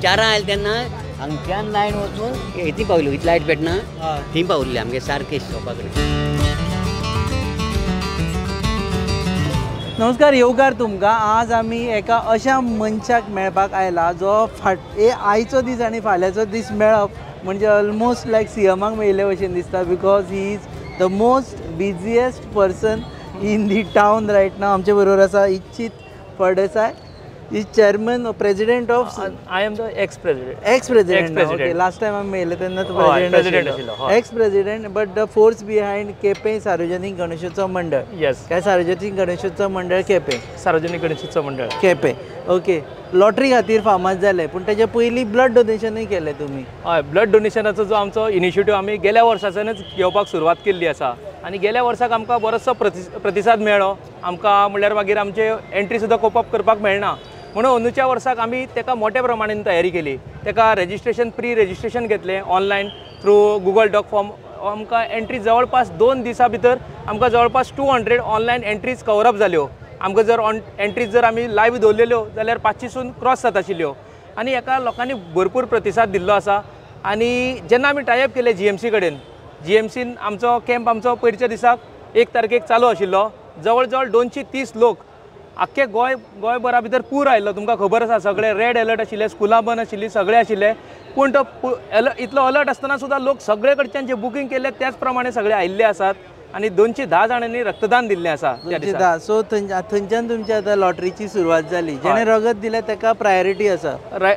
चारां आयले तेन्ना हांगच्यान लायन वचून हेती पावली इतली लायट पेटना थंय पावल्ली आमगे सारके शॉपा कडेन. नमस्कार, येवकार तुमकां. आज आमी एका अशा मनशाक मेळपाक आयला जो आयचो दीस आनी फाल्यांचो दीस मेळप म्हणजे ऑलमोस्ट लायक सीएमाक मेळिल्ले भशेन दिसता. Because he is the most busiest person in the town right now. आमचे बरोबर आसा इच्छित Phaldesai. Is chairman president of I am the ex president. Ex president. Okay, last time आमी मेळिल्ले तेन्ना प्रेसिडेंट आशिल्लो. Ex president but the force behind Quepem सार्वजनीक गणेशोत्सव मंडळ. येस. काय सार्वजनीक गणेशोत्सव मंडळ केपें. सार्वजनिक गणेशोत्सव मंडळ केपें. ओके. लॉटरी खातीर फामाद जाले पूण तेजे पयलीं ब्लड डोनेशनूय केलें तुमी. हय, ब्लड डोनेशनाचो जो आमचो इनिशिएटीव आमी गेल्या वर्साच्यानच घेवपाक सुरवात केल्ली आसा आनी गेल्या वर्साक आमकां बरोचसो प्रतिसाद मेळ्ळो. आमकां म्हणल्यार मागीर आमचे एंट्री सुद्दां कोपअप करपाक मेळना म्हणून अंदूच्या वर्साक आमी तेका मोठ्या प्रमाणान तयारी केली. तेका रेजिस्ट्रेशन प्री रेजिस्ट्रेशन घेतलें online through Google doc form. आमकां एंट्री जवळपास 2 दिसां भितर आमकां जवळपास 200 ऑनलायन एंट्रीज कवरअप जाल्यो. आमकां जर एंट्रीज जर आमी लायव्ह दवरलेल्यो जाल्यार 500सून क्रॉस जाताशिल्ल्यो आनी हेका लोकांनी भरपूर प्रतिसाद दिल्लो आसा. आनी जेन्ना आमी टायअप केले जीएमसी कडेन, जीएमसीन आमचो कॅम्प आमचो पयरच्या दिसाक 1 तारखेक चालू आशिल्लो. जवळ जवळ 230 लोक आख्खे गोंयभरा भितर पूर आयिल्लो. तुमकां खबर आसा सगळे रेड अलर्ट आशिल्ले, स्कुलां बंद आशिल्लीं, सगळे आशिल्ले. पूण तो इतलो अलर्ट आसतना सुद्दां लोक सगळे कडच्यान जे बुकींग केले त्याच प्रमाणे सगळे आयिल्ले आसात आनी 210 जाणांनी रक्तदान दिल्लें आसा. 210. सो थंयच्यान तुमची आतां लॉटरीची सुरवात जाली. जेणे रगत दिलें तेका प्रायोरिटी आसा.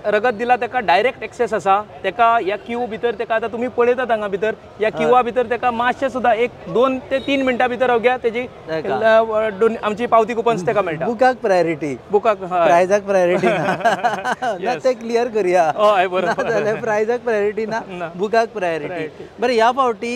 रगत दिला तेका डायरेक्ट एक्सेस आसा. तेका ह्या क्यू भितर तेका आतां तुमी पळयतात हांगा भितर ह्या क्यूआ भितर तेका मातशें सुद्दां 1-2 ते 3 मिनटां भितर अवघ्या तेजी आमची पावती कुपन्स तेका मेळटा. बुकाक प्रायोरिटी. बुकाक प्रायजाक प्रायोरिटी ना. ते क्लियर करुया. हय, बरोबर. जाल्यार प्रायजाक प्रायोरिटी ना, बुकाक प्रायोरिटी. बरें, ह्या फावटी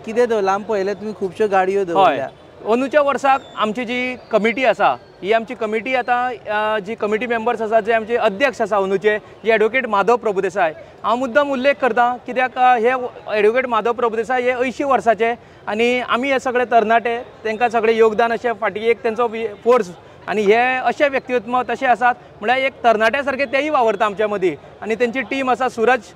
कितें दवरलां आमी पळयलें तुमी खुबश्यो गाडयो दवरल्या. अंदूच्या वर्साक आमची जी कमिटी आसा ही आमची कमिटी आतां जी कमिटी मेंबर्स आसा जे आमचे अध्यक्ष आसा अंदूचे जे एडवोकेट माधव प्रभुदेसाय. हांव मुद्दम उल्लेख करता कित्याक हे एडवोकेट माधव प्रभुदेसाय हे 80 वर्साचे आनी आमी हे सगळे तरणाटे तांकां सगळे योगदान अशें फाटीं एक तेंचो फोर्स आनी हे अशे व्यक्तित्व तशे आसात म्हळ्यार एक तरणाट्या सारके तेय वावरता आमच्या मदीं. आनी तेंची टीम आसा सूरज,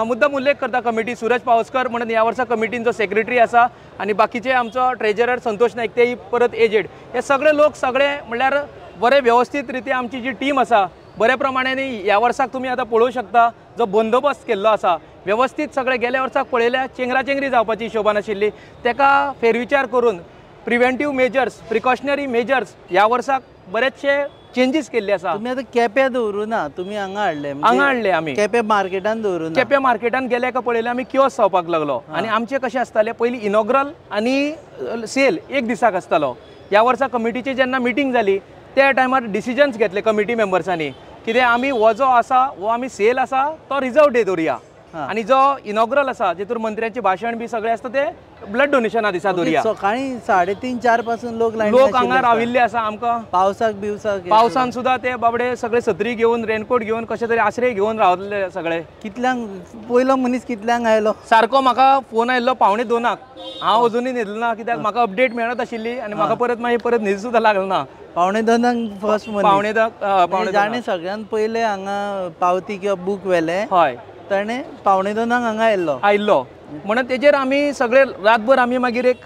मुद्दम उल्लेख करता कमिटी सूरज पावसकर म्हणून ह्या वर्सा कमिटींचो सेक्रेटरी आसा आनी बाकीचे आमचो ट्रेजरर संतोष नायक तेय परत एजेड. हे सगळे लोक सगळे म्हणल्यार बरे वेवस्थीत रिती आमची जी टीम आसा बऱ्या प्रमाणान ह्या वर्साक तुमी आतां पळोवंक शकता जो बंदोबस्त केल्लो आसा वेवस्थीत सगळे. गेल्या वर्साक पळयल्या चेंगराचेंगरी जावपाची हिशोबान आशिल्ली तेका फेरविचार करून प्रिवेंटीव मेजर्स प्रिकॉशनरी मेजर्स ह्या वर्साक बरेचशे चेंजीस केल्ले आसा. तुमी आतां केप्यां दवरूं ना, तुमी हांगा हाडले आमी केप्यां मार्केटान दवरूं ना. केप्यां मार्केटान गेले का पळयलें आमी किओस्क जावपाक लागलो आनी आमचें कशें आसतालें पयलीं इनॉग्रल आनी सेल एक दिसाक आसतालो. ह्या वर्सा कमिटीची जेन्ना मिटींग जाली त्या टायमार डिसिजन्स घेतले कमिटी मेंबर्सांनी कितें आमी हो जो आसा हो आमी सेल आसा तो रिजर्व डे दवरुया आनी जो इनॉग्रल आसा जेतूर मंत्र्यांचें भाशण बी सगळें आसता ते ब्लड डोनेशना दिसा दवरुया. सकाळीं 3:30-4 पासून लोक हांगा राविल्ले आसा. आमकां पावसान सुद्दां ते बाबडे सगळे सत्री घेवन रेनकोट घेवन कशे तरी आश्रय घेवन रावले सगळे. कितल्यांक पयलो मनीस कितल्यांक आयलो? सारको म्हाका फोन आयिल्लो 1:45. हांव अजुनूय न्हिदलो ना कित्याक म्हाका अपडेट मेळत आशिल्ली आनी म्हाका परत न्हीद सुद्दां लागलो ना. 1:45 फर्स्ट मनीस. 1:45 जाणें सगळ्यान पयलें हांगा पावती किंवा बूक व्हेलें. हय, ताणें 1:45 हांगा आयिल्लो म्हणून तेजेर आमी सगळे रातभर आमी मागीर एक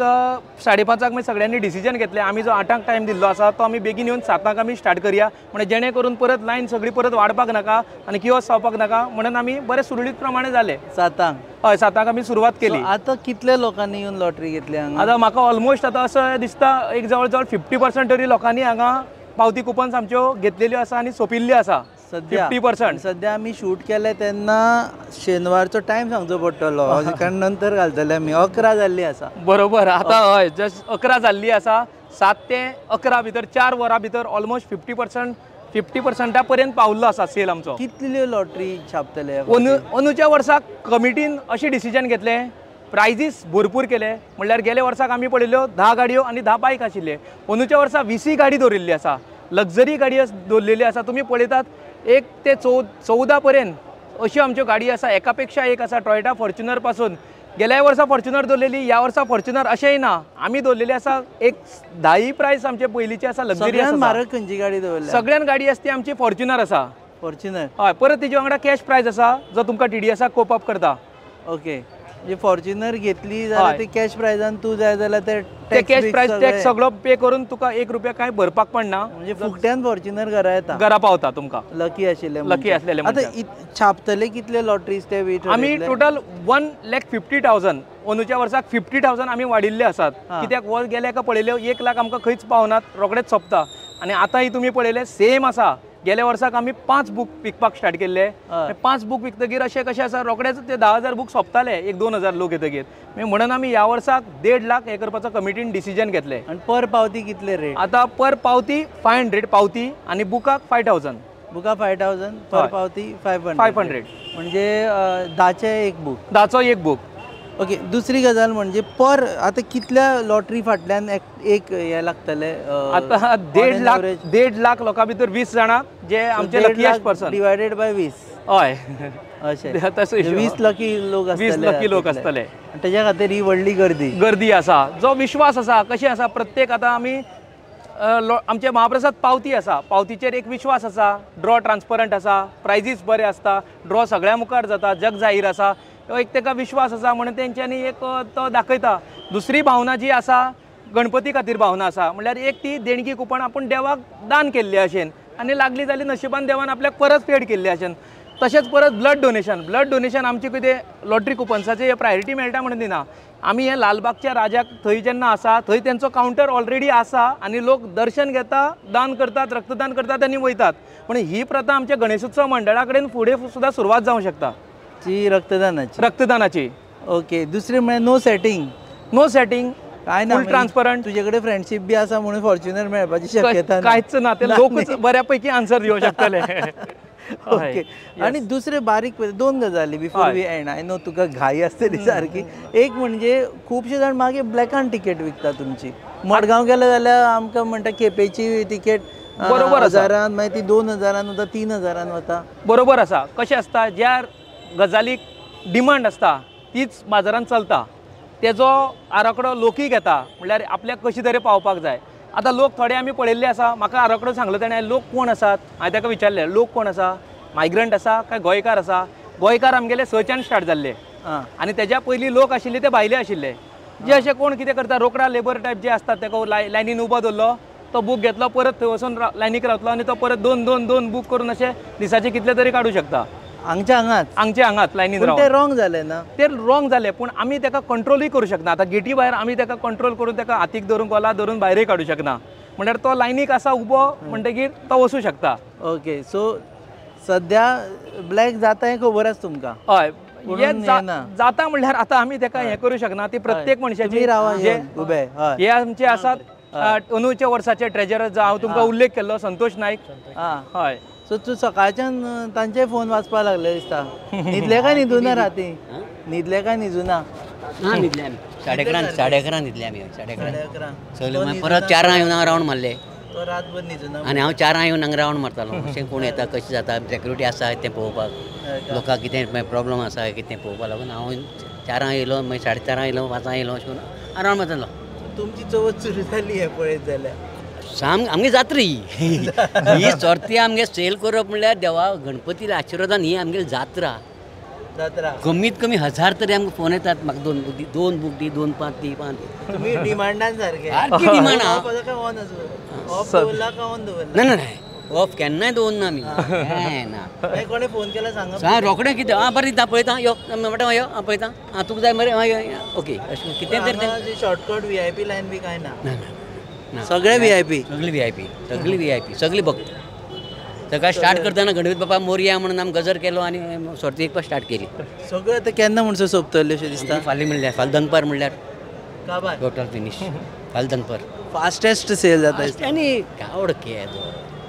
5:30 मागीर सगळ्यांनी डिसिजन घेतलें आमी जो 8 टायम दिल्लो आसा तो आमी बेगीन येवन 7 आमी स्टार्ट करया म्हणजे जेणे करून परत लायन सगळी परत वाडपाक नाका आनी किओस्क जावपाक नाका म्हणून आमी बरे सुरळीत प्रमाणे जाले. 7 हय 7 आमी सुरवात केली. आतां कितले लोकांनी येवन लॉटरी घेतली हांगा? आतां म्हाका ऑलमोस्ट आतां असं दिसता एक जवळ जवळ 50% तरी लोकांनी हांगा पावती कुपन्स आमच्यो घेतलेल्यो आसा आनी सोंपिल्ल्यो आसा. 50%. सध्या आमी शूट केले तेन्ना शेनवारचो टायम सांगचो पडटलो कारण नंतर घालतले आमी 11 जाल्ली आसा. बरोबर. आतां हय जस्ट 11 जाल्ली आसा. 7 ते 11 भितर 4 वरां भितर ऑलमोस्ट 50% पर्यंत पावल्लो आसा सेल आमचो. कितल्यो लॉटरी छापतले? अंदूच्या वर्साक कमिटीन अशें डिसिजन घेतलें प्रायजीस भरपूर केले म्हणल्यार गेल्या वर्साक आमी पळयल्यो 10 गाडयो आनी 10 बायक आशिल्ले. अंदूच्या वर्सा 20 गाडी दवरिल्ली आसा. लक्झरी गाडी दवरलेली आसा. तुमी पळयतात 1 ते 14 पर्यंत अश्यो आमच्यो गाडी आसा. एकापेक्षा एक आसा. टॉयोटा फॉर्च्युनर पासून गेल्या वर्सा फॉर्च्युनर दवरलेली ह्या वर्सा फॉर्च्युनर अशेंय ना. आमी दवरलेली आसा एक 10 प्रायस आमचे पयलींची आसा लक्झरी. म्हारग खंयची गाडी दवरल्या? सगळ्यान गाडी आसा ती आमची फॉर्च्युनर आसा. फॉर्च्युनर हय परत तेजे वांगडा कॅश प्रायज आसा जो तुमकां TDSाक कोप अप करता. ओके म्हणजे फॉर्च्युनर घेतली जाल्यार हय. ते कॅश प्रायजान तू जाय जाल्यार ते ते कॅश प्रायज टॅक्स सगळो पे करून तुका 1 रुपया कांय भरपाक पडना. म्हणजे फुकट्यान फॉर्च्युनर घरा येता. घरा पावता तुमकां लकी आशिल्ले लकी असलेले आता मनशाक. छापतले कितले लॉटरीज ते आमी टोटल 1,50,000 अंदूच्या वर्साक 50,000 आमी वाडिल्ले आसात. कित्याक हो गेले का पळयले 1 लाख आमकां खंयच पावनात रोखडेच सोंपता. आनी आतांय तुमी पळयले सेम आसा. गेल्या वर्साक आमी 5 बूक विकपाक स्टार्ट केल्ले. 5 बूक विकतकीर अशें कशें आसा रोखडेच ते 10,000 बूक सोंपताले 1-2,000 लोक येतकीर. म्हणून आमी ह्या वर्साक 1.5 लाख हे करपाचो कमिटीन डिसिजन घेतले. आणि पर पावती कितले रेट? आतां पर पावती 500 पावती आनी बुकाक 5,000. बुका 5,000 पर पावती 500. 500 म्हणजे 10चे एक बूक. 10चो एक बूक. ओके दुसरी गजाल म्हणजे पर आता कितल्या लॉटरी फाटल्यान एक हे लागतले आता 1.5 लाख लोकां भितर 20 जाणां जे आमचे लकीएस्ट पर्सन डिवायडेड बाय 20. हय अशें तसो 20 लकी लोक असतले. 20 लकी लोक आसतले. त्याच्या खातीर ही व्हडली गर्दी आसा. जो विश्वास आसा कशें आसा प्रत्येक आतां आमी आमचे महाप्रसाद पावती आसा. पावतीचेर एक विश्वास आसा. ड्रॉ ट्रान्सपरंट आसा. प्रायजीस बरे आसता. ड्रॉ सगळ्या मुखार जाता. जग जाहीर आसा. एक ताका विश्वास आसा म्हणून तेंच्यांनी एक तो दाखयता. दुसरी भावना जी आसा गणपती खातीर भावना आसा म्हणल्यार एक ती देणगी कुपन आपूण देवाक दान केल्ले अशें आनी लागली जाली नशिबान देवान आपल्याक परत पेड केल्ले अशें. तशेंच परत ब्लड डोनेशन आमचे कितें लॉटरी कुपन्साचे हे प्रायोरिटी मेळटा म्हणून दिना. आमी हे लालबागच्या राजाक थंय जेन्ना आसा थंय तेंचो कावंटर ऑलरेडी आसा आनी लोक दर्शन घेता दान करतात रक्तदान करतात आनी वयतात. पण ही प्रथा आमच्या गणेशोत्सव मंडळा कडेन फुडें सुद्दां सुरवात जावंक शकता. ची रक्तदानाची. ओके दुसरी म्हणजे नो सेटिंग काय ना फुल ट्रान्सपरंट. तुझे कडेन फ्रेंडशीप बी आसा म्हणून फॉर्च्युनर मेळपाची शक्यता कांयच ना. ते लोकच बऱ्यापैकी आन्सर दिवंक शकतले. ओके आणि दुसरे बारीक 2 गजाली before we end. I know तुका घाई आसतली सारकी. एक म्हणजे खुबशे जाण मागे ब्लॅकान तिकेट विकता तुमची. मडगांव गेले जाल्यार आमकां म्हणटा केपेची तिकेट बरोबर 1000 मागीर ती 2000 वता 3000 वता. बरोबर आसा. कशें आसता ज्या गजालीक डिमांड आसता तीच बाजारांत चलता. तेजो आराखडो लोकूय घेता म्हणल्यार आपल्याक कशी तरी पावपाक जाय. आतां लोक थोडे आमी पळयल्ले आसा. म्हाका आराखडो सांगलो ताणें लोक कोण आसात हांवें ताका विचारलें लोक कोण आसा मायग्रंट आसा काय गोंयकार आसा. गोंयकार आमगेले 6च्यान स्टार्ट जाल्ले आनी तेज्या पयलीं लोक आशिल्ले ते भायले आशिल्ले. जे अशें कोण कितें करता रोकडा लेबर टायप जे आसतात ताका लायनीन उबो दवरलो तो बूक घेतलो परत थंय वचून लायनीक रावतलो आनी तो परत दोन बूक करून अशें दिसाचे कितले तरी काडूं शकता. हांगच्या हांगात लायनीन रावन. ते रॉंग जालें ना. ते रॉंग जालें पूण आमी ताका कंट्रोलूय करूं शकना. आतां गेटी भायर आमी ताका कंट्रोल करून ताका हातीक धरून गोला धरून भायरय काडूं शकना. म्हणल्यार तो लायनीक आसा उबो म्हणटकीर तो वचूं शकता. ओके सो सद्या ब्लॅक जाता हें खबर आसा तुमकां. हय जाता म्हणल्यार आतां आमी ताका हें करूं शकना. ती प्रत्येक मनशाची उबे हे आमचे आसात अंदूच्या वर्साचे ट्रेजरर जो हांव तुमकां उल्लेख केल्लो संतोष नायक. हय सो तूं सकाळच्यान तांचे फोन वाचपाक लागले दिसता. न्हिदले काय न्हिदुना राती? न्हिदले काय न्हिदुना? न्हिदले आमी 11:30 न्हिदले आमी 11:30 सगळे परत 4 येवन हांव रावंड मारले रातभर न्हिदुना. आनी हांव 4 येवन हांगा रावंड मारतालो. अशें कोण येता कशें जाता सेक्युरिटी आसा तें पळोवपाक लोकांक कितें प्रॉब्लम आसा कितें पळोवपाक लागून हांव 4 येयलो मागीर 4:30 येयलो 5 येयलो अशें करून रावंड मारतालो. तुमची चवथ सुरू जाली हें पळयत जाल्यार आमगे जात्री ही सर्ती आमगे सेल करप म्हणल्यार देवा गणपतीला आशिर्वादान ही आमगे जात्रा कमीत कमी 1000 तरी आमकां फोन येतात. म्हाका 2 बूक दी 2 बूक दी 2 5 दी 5 दी. तुम्ही डिमांडान सारके डिमांड ना ऑफ केन्नाय दवरना आमी. ना कोणी फोन केला सांगा रोखडें कितें बरें दिता पळयता यो म्हणटा यो पळयता तुका जाय मरे ओके अशें कितें तरी शॉर्टकट VIP लायन बी काय ना. सगळे VIP सगळी भक्त. सकाळ स्टार्ट करतना गणपती बाप्पा मोरया म्हणून आमी गजर केलो आनी सर्ती एक स्टार्ट केली. सगळें आतां केन्ना म्हणसर सोंपतलें अशें दिसता. फाल्यां म्हणल्यार फाल्यां दनपार म्हणल्यार टोटल फिनीश. फाल्यां दनपार फास्टेस्ट सेल जाता आनी आवड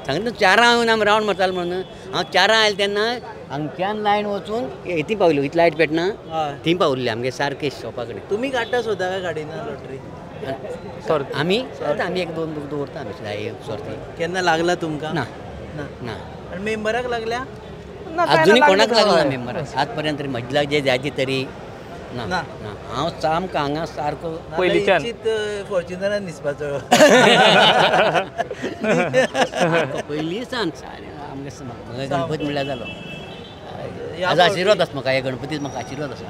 सांगता 4 येवन आमी रावंड मारतालो म्हणून हांव 4 आयलें तेन्ना हांगच्यान लायन वचून हिती पावली इतली लायट पेटना थंय पावल्ली आमगे सारके शॉपा कडेन. तुमी काडटा स्वता काय गाडीना लॉटरी? आमी एक 2 बूक दवरता आमी सर्ती. केन्ना लागला तुमकां? ना ना. आनी मेंबराक लागल्या? अजुनी कोणाक लागला मेंबराक आज पर्यंत तरी महिला जे जायती तरी ना ना हांव सामको हांगा सारको पयलींच्यान फॉर्च्युनरान न्हिसपाचो पयलींच्यान आमगे गणपती म्हणल्यार जालो हाजो आशिर्वाद आसा म्हाका हे गणपतीचो म्हाका आशिर्वाद आसा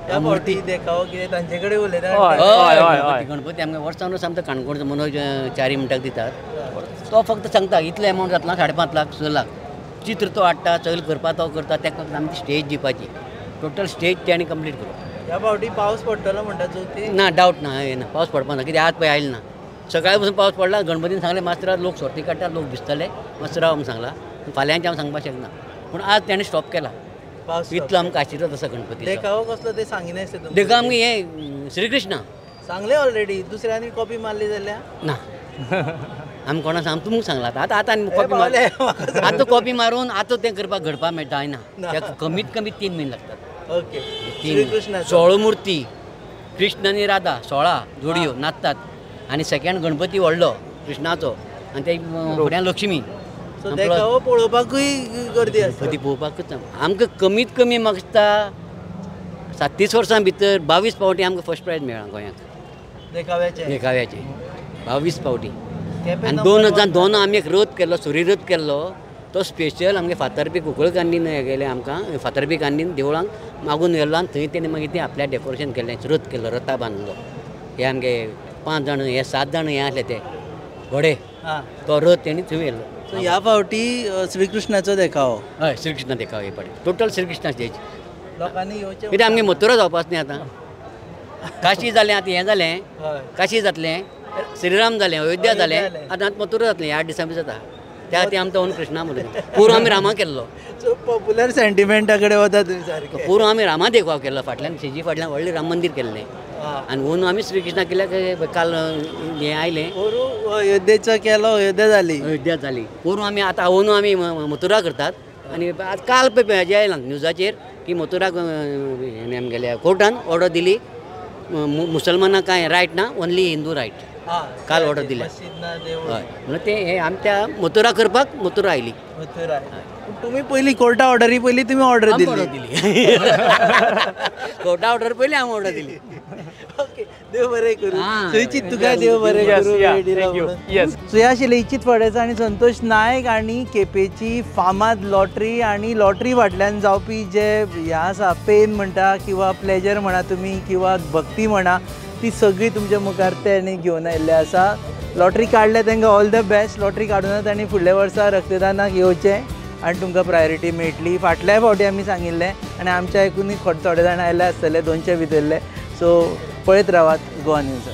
ह्या फावटी देखावो कितें तांचे कडेन उलयता गणपती आमगे वर्सान वर्स आमकां काणकोणचो मनोज 4 मिनटाक दितात तो फक्त सांगता इतले अमावंट जातलो 5.5 लाख 6 लाख चित्र तो हाडटा चल करपा तो करता तेका आमची स्टेज दिवपाची टोटल स्टेज तेणी कंप्लीट करप ह्या फावटी पावस पडटलो म्हणटा चवथी ना डावट ना येना पावस पडपा ना कित्याक आज पळय आयले ना सकाळी पासून पावस पडला गणपतीन सांगलें मास्तर लोक सोरती काडटा लोक भिजतले मास्तर राव सांगला फाल्यांचे हांव सांगपाक शकना पूण आज तेणें स्टॉप केला पावस इतलो आमकां आशिर्वाद आसा गणपती देखावो कसलो ते सांगिना आसले तुमकां देखा आमगे हे श्रीकृष्ण सांगले ऑलरेडी दुसऱ्यांनी कॉपी मारली जाल्यार ना आमी कोणा सांग तुमकां सांगला आतां आनी कॉपी मार आतां कॉपी मारून आतां तें करपाक घडपाक मेळटा ना तेका कमीत कमी 3 म्हयने लागतात ओके श्रीकृष्ण 16 मुर्ती कृष्ण आनी राधा 16 जोडयो नाचतात आनी सेकंड गणपती व्हडलो कृष्णाचो आनी ते फुड्यान लक्ष्मी सो देखावो पळोवपाकूय गर्दी आसता गणपती पळोवपाकूच आमकां कमीत कमी म्हाका दिसता 37 वर्सां भितर 22 फावटी आमकां फर्स्ट प्रायज मेळ्ळा गोंयांत देखाव्याचे देखाव्याचे 22 फावटी केपें आनी 2002 आमी एक रथ केल्लो सुरी रथ केल्लो तो स्पेशल आमगे फातर्पी कुंकळकांडीन हे गेले आमकां फातर्पी कांडीन देवळांक मागून व्हेल्लो आनी थंय तेणें मागीर तें आपल्या डेकोरेशन केल्लें रथ केल्लो रथा बांदलो हे आमगे 5 जाण हे 7 जाण हे आसले ते घोडे हां तो रथ तेणी थंय व्हेल्लो सो ह्या फावटी श्रीकृष्णाचो देखावो हय श्रीकृष्ण देखाव हे पाटी टोटल श्रीकृष्ण स्टेज लोकांनी येवचें कित्याक आमगे मथुरा जावपाच न्ही आतां काशी जालें आतां हें जालें हय काशी जातलें श्रीराम जालें अयोध्या जालें जालें. आतां मथुरा जातलें 8 दिसां भितर जाता त्या खातीर आमचो ओन कृष्णा म्हणून पूर्व आमी रामा केल्लो सो पॉप्युलर सेंटिमेंटा कडेन वता तुमी सारके पूर्व आमी रामा देखाव केल्लो फाटल्यान शेजी फाटल्यान व्हडलें राम मंदीर केल्लें हां आनी ओन आमी श्रीकृष्णा केल्याक काल हें आयलें पोरू अयोध्येचो केलो अयोध्या जाली अयोध्या जाली पूर्व आमी आतां ओन आमी मथुरा करतात आनी आज काल हेजें आयलां न्यूजाचेर की मथुराक आमगेल्या कोर्टान ऑर्डर दिली मुसलमानांक कांय रायट ना ओन्ली हिंदू रायट हां काल ऑर्डर दिल्या मशीद ना देवूळ हय म्हणून ते हे आमच्या मथुरा करपाक मथुरा आयली मथुरा तुमी पयलीं कोर्टा ऑर्डरी पयलीं तुमी ऑर्डर ऑर्डर दिली दिली कोर्टा ऑर्डर पयली हांव ऑर्डर दिली ओके देव बरें करूं हां. थंयची तुका देव बरें Yes, करूं yeah, वेळ दिला thank you. म्हणून. Yes. सो ह्या आशिल्ले इच्छित फळदेसाय आनी संतोष नायक आनी केपेंची फामाद लॉटरी आनी लॉटरी फाटल्यान जावपी जे हें आसा पेन म्हणटा किंवा प्लेजर म्हणा तुमी किंवा भक्ती म्हणा ती सगळी तुमच्या मुखार तेणी घेवन आयिल्ले आसा लॉटरी काडले तांकां ऑल द बेस्ट लॉटरी काडूनच तांणी फुडल्या वर्सा रक्तदानाक येवचें आनी तुमकां प्रायोरिटी मेळटली फाटल्या फावटी आमी सांगिल्लें आनी आमच्या एकूणय थोडे जाण आयले आसतले 200 भितरले सो पळयत रावात गोवा न्यूज